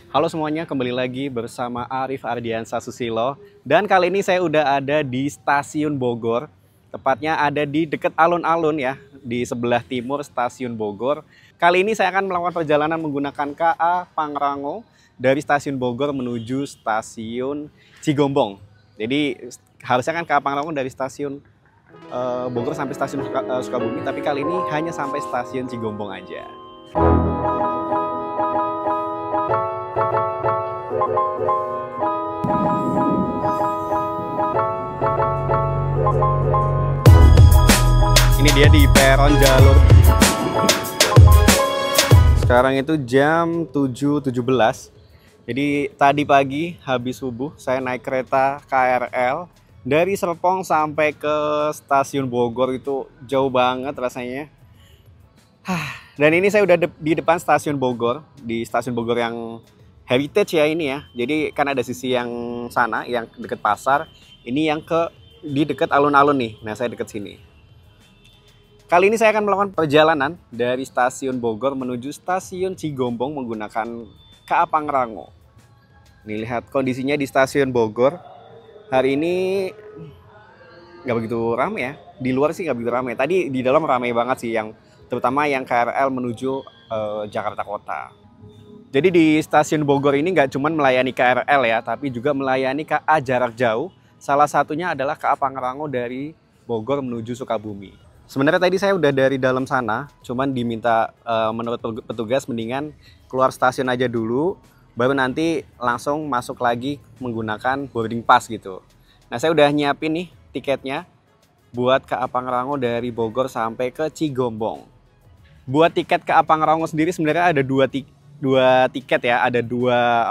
Halo semuanya, kembali lagi bersama Arif Ardiansa Susilo. Dan kali ini saya udah ada di Stasiun Bogor. Tepatnya ada di dekat alun-alun ya, di sebelah timur Stasiun Bogor. Kali ini saya akan melakukan perjalanan menggunakan KA Pangrango dari Stasiun Bogor menuju Stasiun Cigombong. Jadi harusnya kan KA Pangrango dari Stasiun Bogor sampai Stasiun Sukabumi, tapi kali ini hanya sampai Stasiun Cigombong aja. Ini dia di peron jalur. Sekarang itu jam 7.17. Jadi tadi pagi habis subuh saya naik kereta KRL dari Serpong sampai ke Stasiun Bogor, itu jauh banget rasanya. Dan ini saya udah di depan Stasiun Bogor, di Stasiun Bogor yang heritage ya ini ya. Jadi kan ada sisi yang sana yang deket pasar, ini yang di dekat alun-alun nih. Nah, saya deket sini. Kali ini saya akan melakukan perjalanan dari Stasiun Bogor menuju Stasiun Cigombong menggunakan KA Pangrango. Nih lihat kondisinya di Stasiun Bogor. Hari ini nggak begitu ramai ya. Di luar sih nggak begitu ramai. Tadi di dalam ramai banget sih, terutama yang KRL menuju Jakarta Kota. Jadi di Stasiun Bogor ini nggak cuma melayani KRL ya, tapi juga melayani KA jarak jauh. Salah satunya adalah KA Pangrango dari Bogor menuju Sukabumi. Sebenarnya tadi saya udah dari dalam sana, cuman diminta menurut petugas mendingan keluar stasiun aja dulu, baru nanti langsung masuk lagi menggunakan boarding pass gitu. Nah, saya udah nyiapin nih tiketnya buat KA Pangrango dari Bogor sampai ke Cigombong. Buat tiket KA Pangrango sendiri sebenarnya ada dua tiket ya, ada dua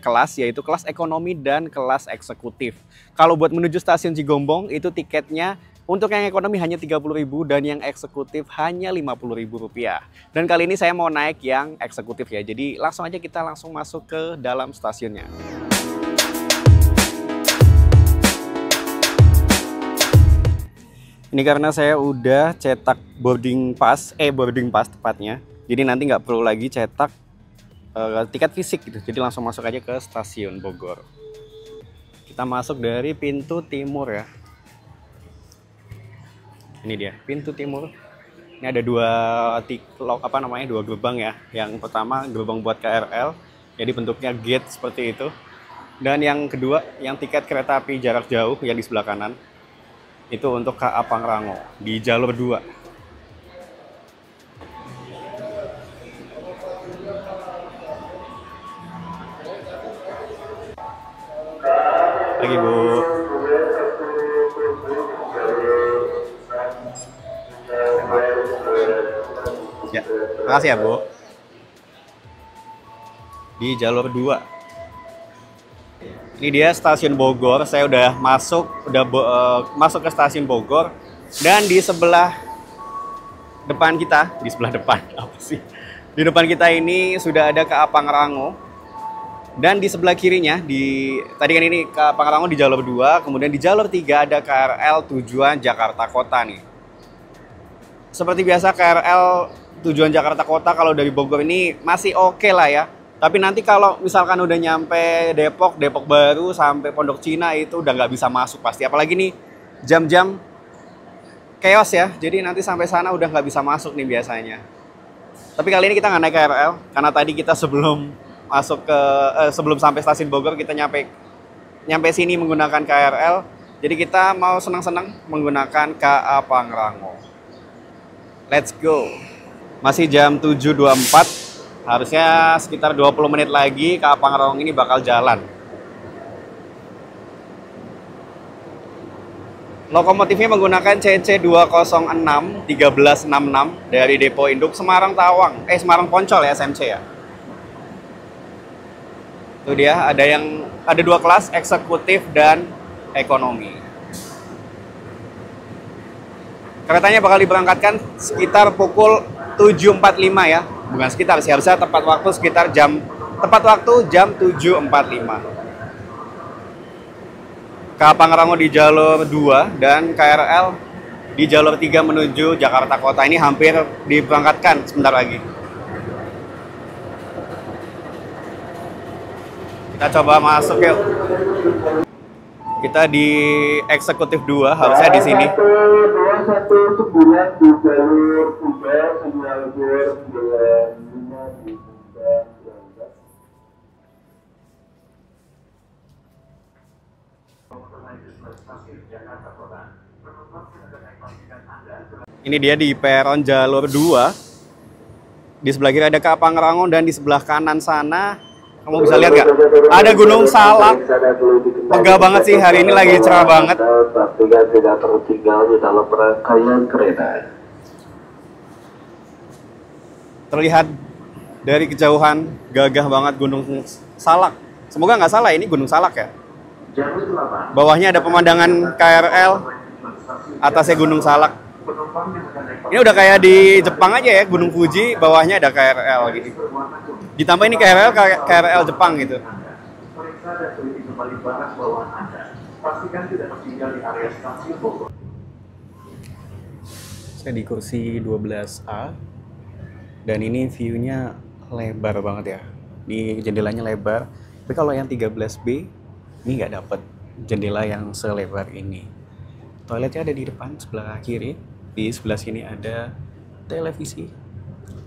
kelas, yaitu kelas ekonomi dan kelas eksekutif. Kalau buat menuju stasiun Cigombong itu tiketnya untuk yang ekonomi hanya 30.000 dan yang eksekutif hanya Rp50.000. Dan kali ini saya mau naik yang eksekutif ya. Jadi langsung aja kita masuk ke dalam stasiunnya. Ini karena saya udah cetak boarding pass tepatnya. Jadi nanti nggak perlu lagi cetak tiket fisik gitu. Jadi langsung masuk aja ke Stasiun Bogor. Kita masuk dari pintu timur ya. Ini dia pintu timur. Ini ada dua gerbang ya. Yang pertama gerbang buat KRL, jadi bentuknya gate seperti itu. Dan yang kedua yang tiket kereta api jarak jauh yang di sebelah kanan. Itu untuk KA Pangrango di jalur 2. Lagi Bu. Ya, makasih ya Bu. Di jalur 2. Ini dia Stasiun Bogor. Saya udah masuk ke Stasiun Bogor, dan di sebelah depan kita, di depan kita ini sudah ada KA Pangrango. Dan di sebelah kirinya, tadi kan ini KA Pangrango di jalur 2, kemudian di jalur 3 ada KRL tujuan Jakarta Kota nih. Seperti biasa KRL tujuan Jakarta Kota kalau dari Bogor ini masih oke lah ya. Tapi nanti kalau misalkan udah nyampe Depok Baru sampai Pondok Cina itu udah nggak bisa masuk pasti. Apalagi nih jam-jam chaos ya. Jadi nanti sampai sana udah nggak bisa masuk nih biasanya. Tapi kali ini kita nggak naik KRL karena tadi kita sebelum sampai Stasiun Bogor kita nyampe sini menggunakan KRL. Jadi kita mau senang-senang menggunakan KA Pangrango. Let's go. Masih jam 7.24. Harusnya sekitar 20 menit lagi KA Pangrango ini bakal jalan. Lokomotifnya menggunakan CC206 1366 dari Depo Induk Semarang Poncol ya, SMC ya. Itu dia, ada dua kelas, eksekutif dan ekonomi. Keretanya bakal diberangkatkan sekitar pukul 7.45 ya. Bukan sekitar sih, harusnya tepat waktu jam 7.45. KA Pangrango di jalur 2 dan KRL di jalur 3 menuju Jakarta Kota ini hampir diberangkatkan sebentar lagi. Kita coba masuk yuk. Kita di eksekutif 2, harusnya di sini. 21 9 di jalur 3 sinyal 295 di Puncak. Ini dia di peron jalur 2. Di sebelah kiri ada Kapang Rangon dan di sebelah kanan sana kamu bisa lihat nggak? Ada Gunung Salak. Megah banget sih, hari ini lagi cerah banget. Tidak tertinggal di dalam rangkaian kereta. Terlihat dari kejauhan gagah banget Gunung Salak. Semoga nggak salah, ini Gunung Salak ya. Bawahnya ada pemandangan KRL, atasnya Gunung Salak. Ini udah kayak di Jepang aja ya, Gunung Fuji, bawahnya ada KRL gitu. Ditambah ini KRL Jepang gitu. Saya di kursi 12A dan ini view-nya lebar banget ya. Di jendelanya lebar. Tapi kalau yang 13B ini nggak dapet jendela yang selebar ini. Toiletnya ada di depan sebelah kiri. Di sebelah sini ada televisi.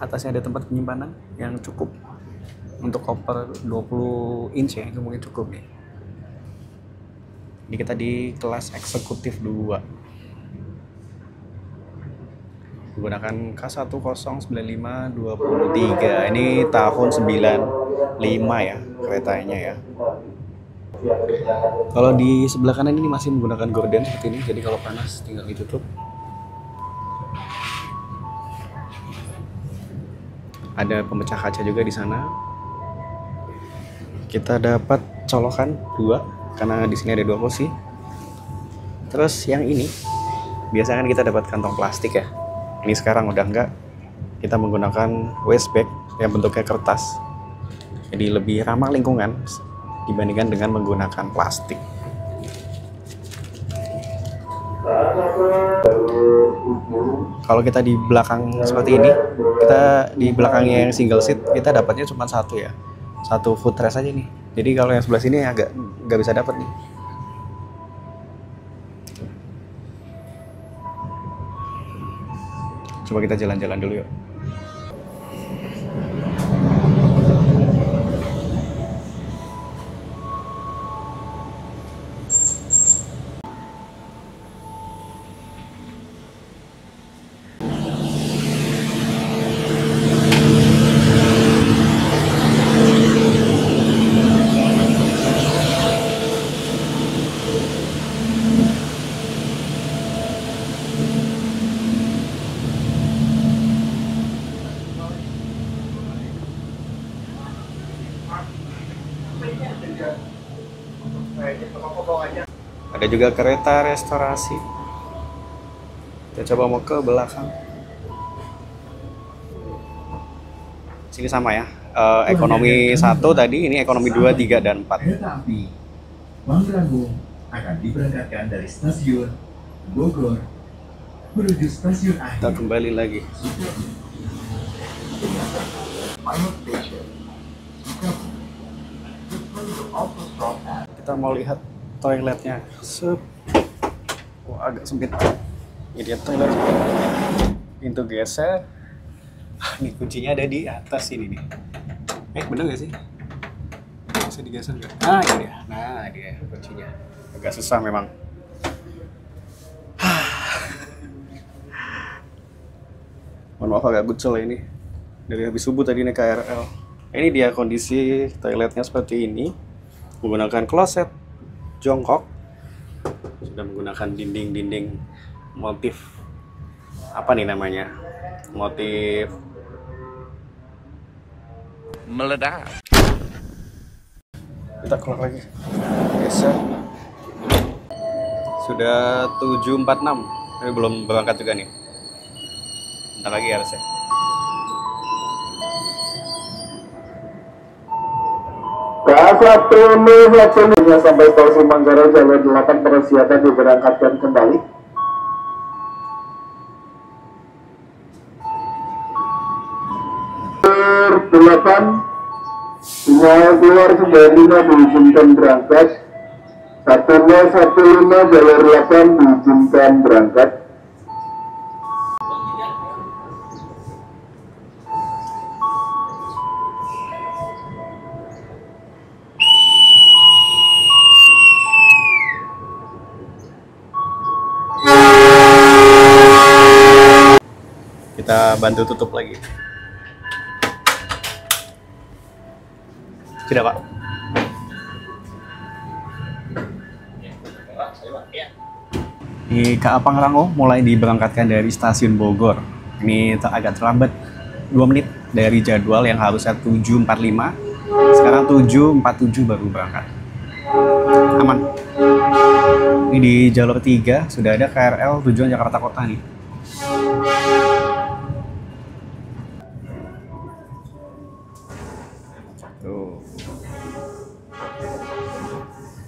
Atasnya ada tempat penyimpanan yang cukup. Untuk koper 20 inch ya, itu mungkin cukup nih. Ini kita di kelas eksekutif 2. Menggunakan K109523. Ini tahun 95 ya keretanya ya. Kalau di sebelah kanan ini masih menggunakan gorden seperti ini, jadi kalau panas tinggal ditutup. Ada pemecah kaca juga di sana. Kita dapat colokan 2 karena di sini ada 2 kursi. Terus yang ini biasanya kan kita dapat kantong plastik ya. Ini sekarang udah enggak. Kita menggunakan waste bag yang bentuknya kertas. Jadi lebih ramah lingkungan dibandingkan dengan menggunakan plastik. Kalau kita di belakang seperti ini, kita di belakangnya yang single seat, kita dapatnya cuma satu ya. Satu footrest aja nih. Jadi kalau yang sebelah sini agak nggak bisa dapat nih. Coba kita jalan-jalan dulu yuk. Ada juga kereta restorasi. Kita coba mau ke belakang. Sini sama ya. Ekonomi 1 tadi, ini ekonomi 2, 3, dan 4. Kereta api Pangrango akan diberangkatkan dari stasiun Bogor menuju stasiun akhir. Kita kembali lagi. Kita mau lihat toiletnya. Wah, agak sempit. Ini toilet. Pintu geser. Ini kuncinya ada di atas ini nih. Bener gak sih? Bisa digeser nggak? Nah dia kuncinya. Agak susah memang. Mohon maaf agak gucel ini. Dari habis subuh tadi naik KRL. Ini dia kondisi toiletnya seperti ini. Menggunakan kloset jongkok. Sudah menggunakan dinding-dinding motif apa nih namanya? Motif meledak. Kita keluar lagi. Geser. Sudah 7.46. Tapi belum berangkat juga nih. Bentar lagi harusnya. K1 sampai stasiun Manggarai jalur 8 persiapan diberangkatkan kembali. Jalur 8 Sinyal keluar 95 diizinkan berangkat. 1015 jalur 8 diizinkan berangkat. Kita bantu tutup lagi. Tidak, Pak. Di KA Pangrango mulai diberangkatkan dari stasiun Bogor. Ini agak terlambat 2 menit dari jadwal yang harusnya 7.45. Sekarang 7.47 baru berangkat. Aman. Ini di jalur 3 sudah ada KRL tujuan Jakarta Kota nih. Tuh.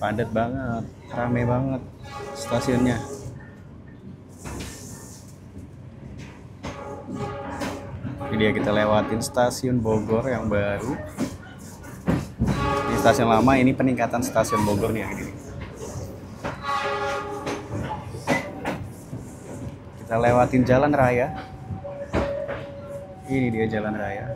Padat banget, rame banget stasiunnya. Ini dia, kita lewatin stasiun Bogor yang baru. Di stasiun lama ini peningkatan stasiun Bogor nih yang ini. Kita lewatin jalan raya. Ini dia jalan raya.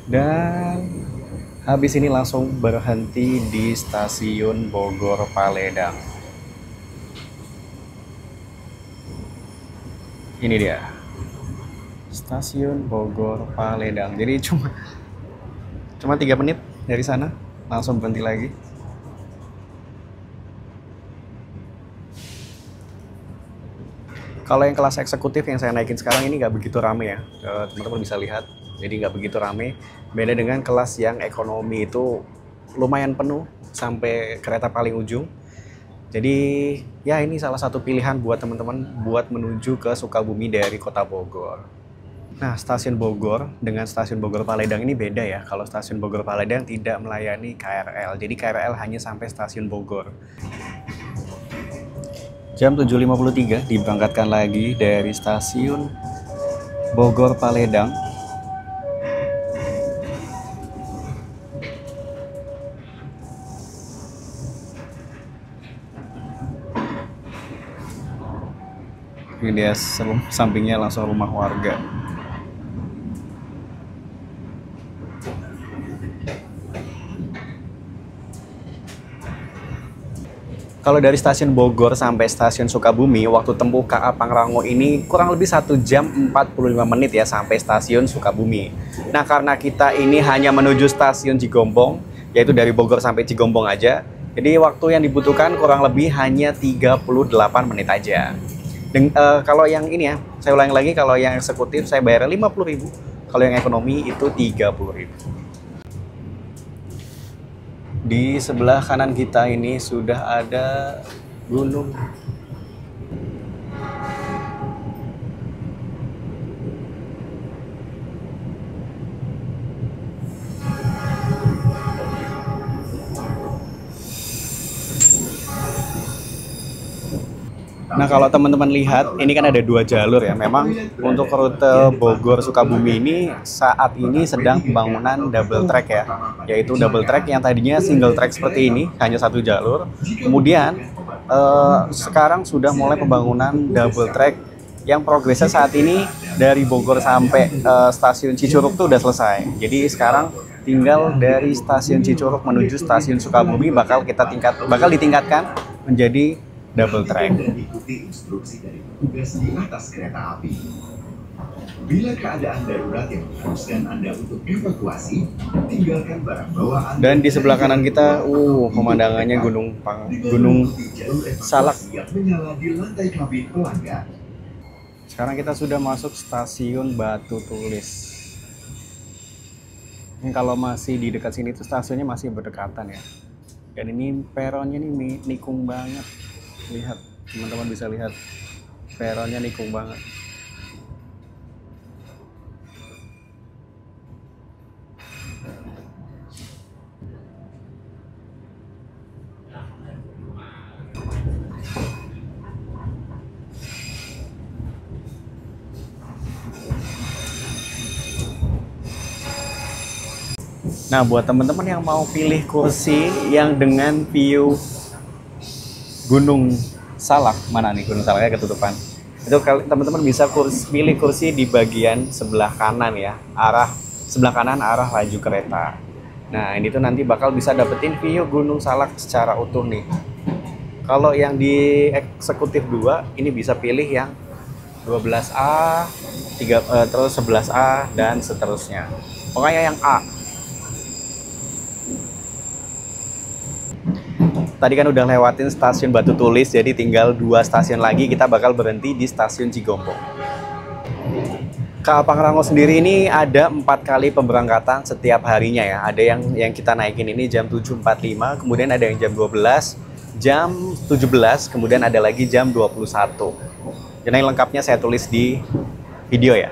Dan habis ini langsung berhenti di stasiun Bogor Paledang. Ini dia stasiun Bogor Paledang. Jadi cuma 3 menit dari sana langsung berhenti lagi. Kalau yang kelas eksekutif yang saya naikin sekarang ini nggak begitu rame ya, teman-teman bisa lihat. Jadi nggak begitu rame. Beda dengan kelas yang ekonomi itu lumayan penuh sampai kereta paling ujung. Jadi ya ini salah satu pilihan buat teman-teman buat menuju ke Sukabumi dari kota Bogor. Nah, stasiun Bogor dengan stasiun Bogor Paledang ini beda ya. Kalau stasiun Bogor Paledang tidak melayani KRL. Jadi KRL hanya sampai stasiun Bogor. Jam 7.53 diberangkatkan lagi dari stasiun Bogor Paledang. Ini dia sampingnya langsung rumah warga. Kalau dari stasiun Bogor sampai stasiun Sukabumi, waktu tempuh KA Pangrango ini kurang lebih 1 jam 45 menit ya sampai stasiun Sukabumi. Nah, karena kita ini hanya menuju stasiun Cigombong, yaitu dari Bogor sampai Cigombong aja, jadi waktu yang dibutuhkan kurang lebih hanya 38 menit aja. Kalau yang ini ya, saya ulangi lagi, kalau yang eksekutif saya bayar 50.000, kalau yang ekonomi itu 30.000. Di sebelah kanan kita ini sudah ada gunung. Nah, kalau teman-teman lihat, ini kan ada 2 jalur ya. Memang untuk rute Bogor-Sukabumi ini saat ini sedang pembangunan double track ya. Yaitu double track yang tadinya single track seperti ini, hanya 1 jalur. Kemudian, sekarang sudah mulai pembangunan double track yang progresnya saat ini dari Bogor sampai stasiun Cicurug itu udah selesai. Jadi sekarang tinggal dari stasiun Cicurug menuju stasiun Sukabumi bakal ditingkatkan menjadi double track. Dan ikuti instruksi dari petugas di atas kereta api. Bila keadaan darurat yang mengharuskan Anda untuk evakuasi, tinggalkan barang bawaan. Dan di sebelah kanan kita, pemandangannya Gunung Salak. Menyala di lantai kabin pelanggan. Sekarang kita sudah masuk stasiun Batu Tulis. Ini kalau masih di dekat sini tuh stasiunnya masih berdekatan ya. Dan ini peronnya nih nikung banget. Lihat, teman-teman bisa lihat peronnya nikung banget. Nah, buat teman-teman yang mau pilih kursi yang dengan view Gunung Salak, mana nih Gunung Salaknya ketutupan. Itu teman-teman bisa pilih kursi di bagian sebelah kanan ya, sebelah kanan arah laju kereta. Nah, ini tuh nanti bakal bisa dapetin view Gunung Salak secara utuh nih. Kalau yang di eksekutif 2, ini bisa pilih yang 12A, terus 11A dan seterusnya. Pokoknya yang A. Tadi kan udah lewatin stasiun Batu Tulis, jadi tinggal 2 stasiun lagi kita bakal berhenti di stasiun Cigombong. KA Pangrango sendiri ini ada 4 kali pemberangkatan setiap harinya ya. Ada yang kita naikin ini jam 7.45, kemudian ada yang jam 12, jam 17, kemudian ada lagi jam 21. Dan yang lengkapnya saya tulis di video ya.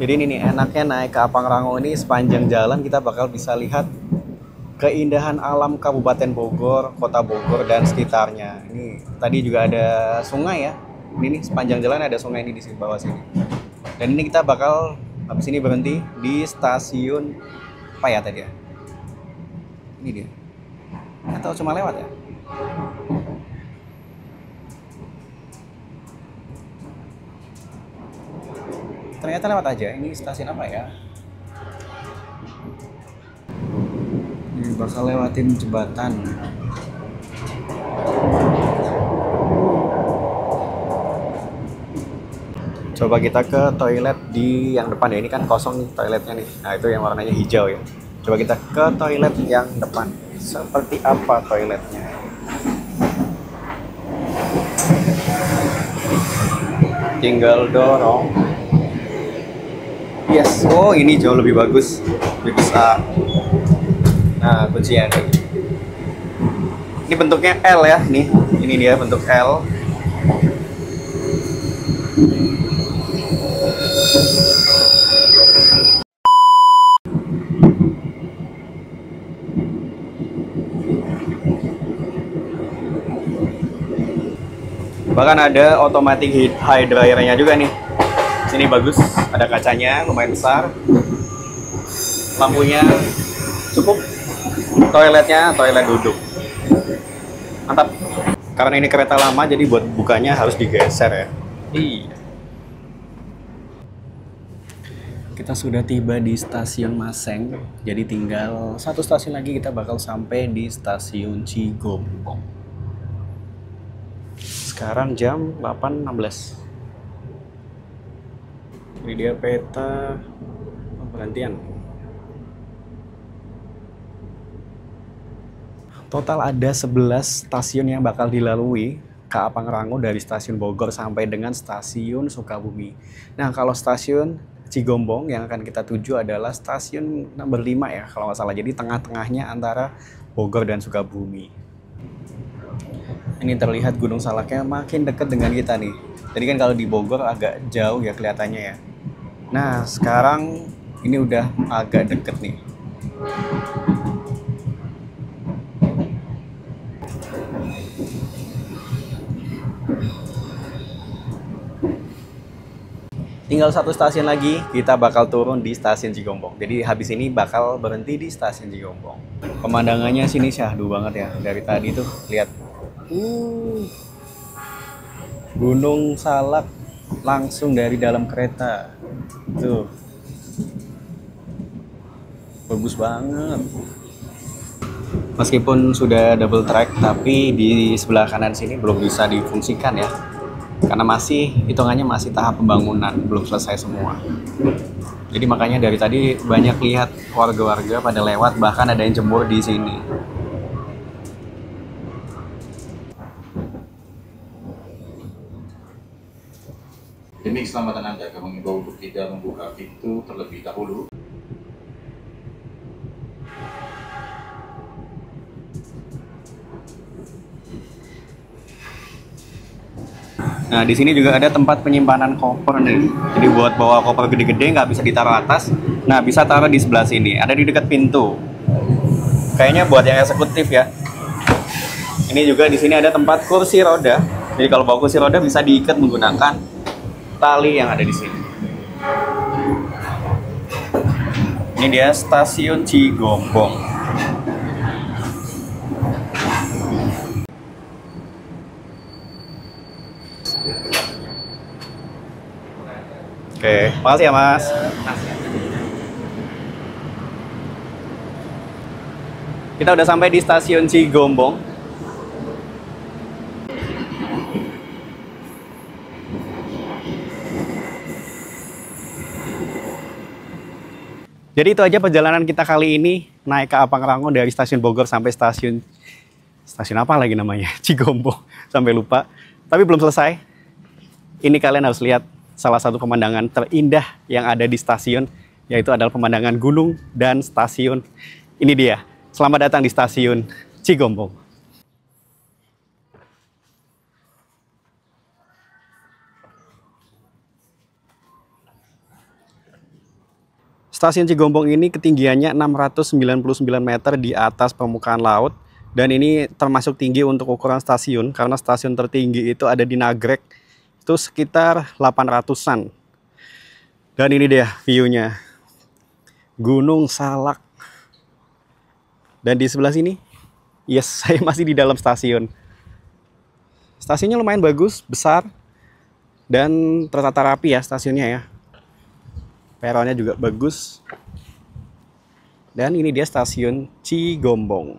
Jadi ini nih enaknya naik KA Pangrango ini, sepanjang jalan kita bakal bisa lihat keindahan alam Kabupaten Bogor, Kota Bogor dan sekitarnya. Ini tadi juga ada sungai ya. Ini nih sepanjang jalan ada sungai ini di sini bawah sini. Dan ini kita bakal habis ini berhenti di stasiun apa ya tadi ya? Ini dia. Atau cuma lewat ya? Ternyata lewat aja. Ini stasiun apa ya? Ini bakal lewatin jembatan. Coba kita ke toilet di yang depan ya. Ini kan kosong nih toiletnya nih. Nah, itu yang warnanya hijau ya. Coba kita ke toilet yang depan. Seperti apa toiletnya? Tinggal dorong. Yes. Oh, ini jauh lebih bagus. Lebih besar. Nah, kuncinya nih. Ini bentuknya L ya, nih. Ini dia bentuk L. Bahkan ada automatic high dryernya juga nih. Sini bagus, ada kacanya lumayan besar. Lampunya cukup. Toiletnya toilet duduk. Mantap. Karena ini kereta lama jadi buat bukanya harus digeser ya. Kita sudah tiba di stasiun Maseng. Jadi tinggal 1 stasiun lagi kita bakal sampai di stasiun Cigombong. Sekarang jam 8.16. Ini dia peta pemberhentian. Total ada 11 stasiun yang bakal dilalui KA Pangrango dari stasiun Bogor sampai dengan stasiun Sukabumi. Nah, kalau stasiun Cigombong yang akan kita tuju adalah stasiun nomor 5 ya, kalau nggak salah. Jadi tengah-tengahnya antara Bogor dan Sukabumi. Ini terlihat Gunung Salaknya makin dekat dengan kita nih. Jadi kan kalau di Bogor agak jauh ya kelihatannya ya. Nah, sekarang ini udah agak deket nih. Tinggal 1 stasiun lagi, kita bakal turun di stasiun Cigombong. Jadi habis ini bakal berhenti di stasiun Cigombong. Pemandangannya sini syahdu banget ya. Dari tadi tuh lihat. Gunung Salak langsung dari dalam kereta. Tuh. Bagus banget. Meskipun sudah double track, tapi di sebelah kanan sini belum bisa difungsikan ya. Karena hitungannya masih tahap pembangunan, belum selesai semua. Jadi makanya dari tadi banyak lihat warga-warga pada lewat, bahkan ada yang jemur di sini. Demi keselamatan Anda, kami mengimbau untuk tidak membuka pintu terlebih dahulu. Nah, di sini juga ada tempat penyimpanan koper nih. Jadi buat bawa koper gede-gede nggak bisa ditaruh atas. Nah, bisa taruh di sebelah sini. Ada di dekat pintu. Kayaknya buat yang eksekutif ya. Ini juga di sini ada tempat kursi roda. Jadi kalau bawa kursi roda bisa diikat menggunakan tali yang ada di sini. Ini dia stasiun Cigombong. Oke, makasih ya Mas. Kita udah sampai di stasiun Cigombong. Jadi itu aja perjalanan kita kali ini naik ke Apang Rango dari stasiun Bogor sampai stasiun apa lagi namanya? Cigombong, sampai lupa. Tapi belum selesai. Ini kalian harus lihat salah satu pemandangan terindah yang ada di stasiun, yaitu adalah pemandangan gunung dan stasiun. Ini dia. Selamat datang di stasiun Cigombong. Stasiun Cigombong ini ketinggiannya 699 meter di atas permukaan laut. Dan ini termasuk tinggi untuk ukuran stasiun, karena stasiun tertinggi itu ada di Nagrek, itu sekitar 800-an. Dan ini dia view-nya, Gunung Salak. Dan di sebelah sini, yes, saya masih di dalam stasiun. Stasiunnya lumayan bagus, besar, dan tertata rapi ya stasiunnya ya. Peronnya juga bagus. Dan ini dia stasiun Cigombong.